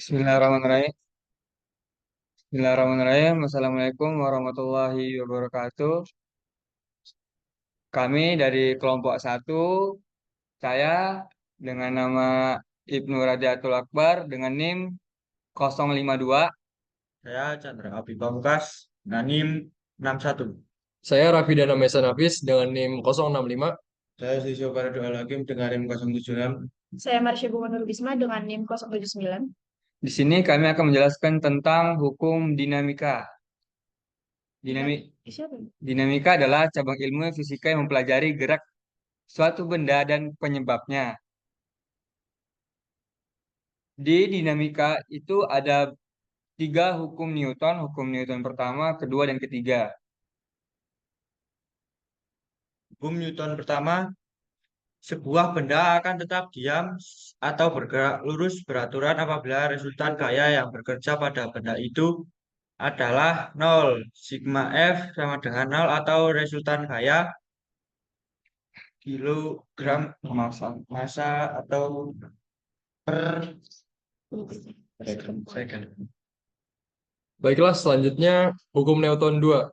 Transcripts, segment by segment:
Bismillahirrahmanirrahim. Bismillahirrahmanirrahim. Assalamualaikum warahmatullahi wabarakatuh. Kami dari kelompok satu, saya dengan nama Ibnu Radiatul Akbar dengan NIM 052. Saya Chandra Abi Pamungkas, Nanim 61. Saya Raffi Dana Mesa Nafis dengan NIM 065. Saya Siswa Parado Al-Hakim dengan NIM 076. Saya Marsha Bunga Bisma dengan NIM 079. Di sini kami akan menjelaskan tentang hukum dinamika. Siapa? Dinamika adalah cabang ilmu fisika yang mempelajari gerak suatu benda dan penyebabnya. Di dinamika itu ada tiga hukum Newton pertama, kedua, dan ketiga. Hukum Newton pertama, sebuah benda akan tetap diam atau bergerak lurus beraturan apabila resultan gaya yang bekerja pada benda itu adalah nol. Sigma F sama dengan nol atau resultan gaya kilogram massa atau per second. Baiklah, selanjutnya hukum Newton 2.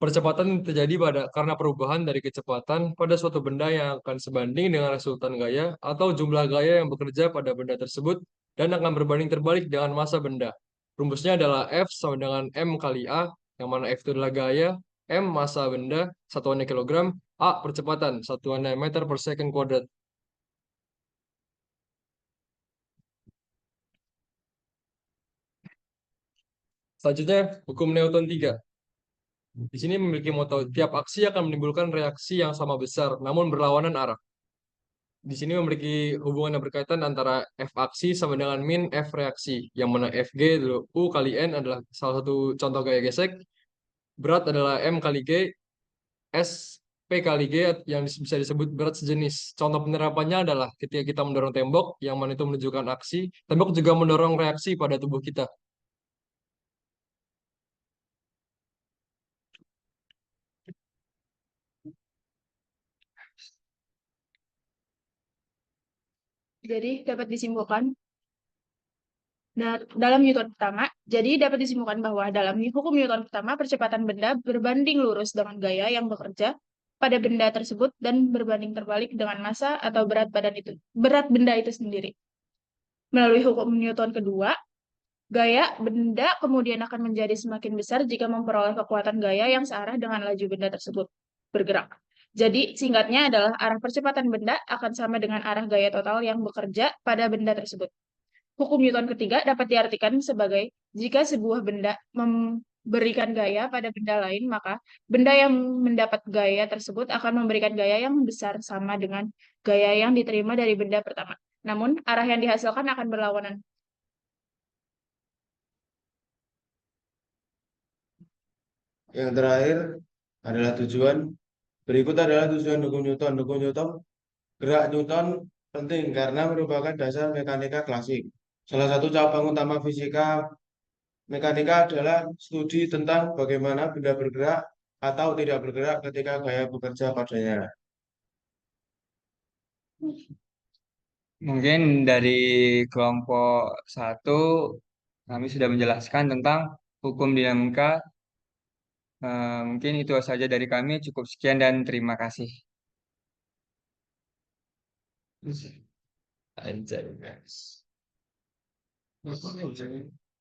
Percepatan terjadi karena perubahan dari kecepatan pada suatu benda yang akan sebanding dengan resultan gaya atau jumlah gaya yang bekerja pada benda tersebut dan akan berbanding terbalik dengan massa benda. Rumusnya adalah F sama dengan M kali A, yang mana F itu adalah gaya, M massa benda, satuannya kilogram, A percepatan, satuannya meter per second kuadrat. Selanjutnya, hukum Newton 3. Di sini memiliki moto, tiap aksi akan menimbulkan reaksi yang sama besar, namun berlawanan arah. Di sini memiliki hubungan yang berkaitan antara F aksi sama dengan min F reaksi, yang mana Fg dulu U kali N adalah salah satu contoh gaya gesek, berat adalah M kali G, S P kali G yang bisa disebut berat sejenis. Contoh penerapannya adalah ketika kita mendorong tembok, yang mana itu menunjukkan aksi, tembok juga mendorong reaksi pada tubuh kita. Jadi dapat disimpulkan dalam Newton pertama, jadi dapat disimpulkan bahwa dalam hukum Newton pertama, percepatan benda berbanding lurus dengan gaya yang bekerja pada benda tersebut dan berbanding terbalik dengan massa atau berat benda itu sendiri. Melalui hukum Newton kedua, gaya benda kemudian akan menjadi semakin besar jika memperoleh kekuatan gaya yang searah dengan laju benda tersebut bergerak. Jadi, singkatnya adalah arah percepatan benda akan sama dengan arah gaya total yang bekerja pada benda tersebut. Hukum Newton ketiga dapat diartikan sebagai jika sebuah benda memberikan gaya pada benda lain, maka benda yang mendapat gaya tersebut akan memberikan gaya yang besar sama dengan gaya yang diterima dari benda pertama. Namun, arah yang dihasilkan akan berlawanan. Yang terakhir adalah tujuan. Berikut adalah tujuan hukum Newton. Hukum Newton, gerak Newton penting karena merupakan dasar mekanika klasik. Salah satu cabang utama fisika mekanika adalah studi tentang bagaimana benda bergerak atau tidak bergerak ketika gaya bekerja padanya. Mungkin dari kelompok satu, kami sudah menjelaskan tentang hukum dinamika. Mungkin itu saja dari kami. Cukup sekian dan terima kasih. Anjay, guys.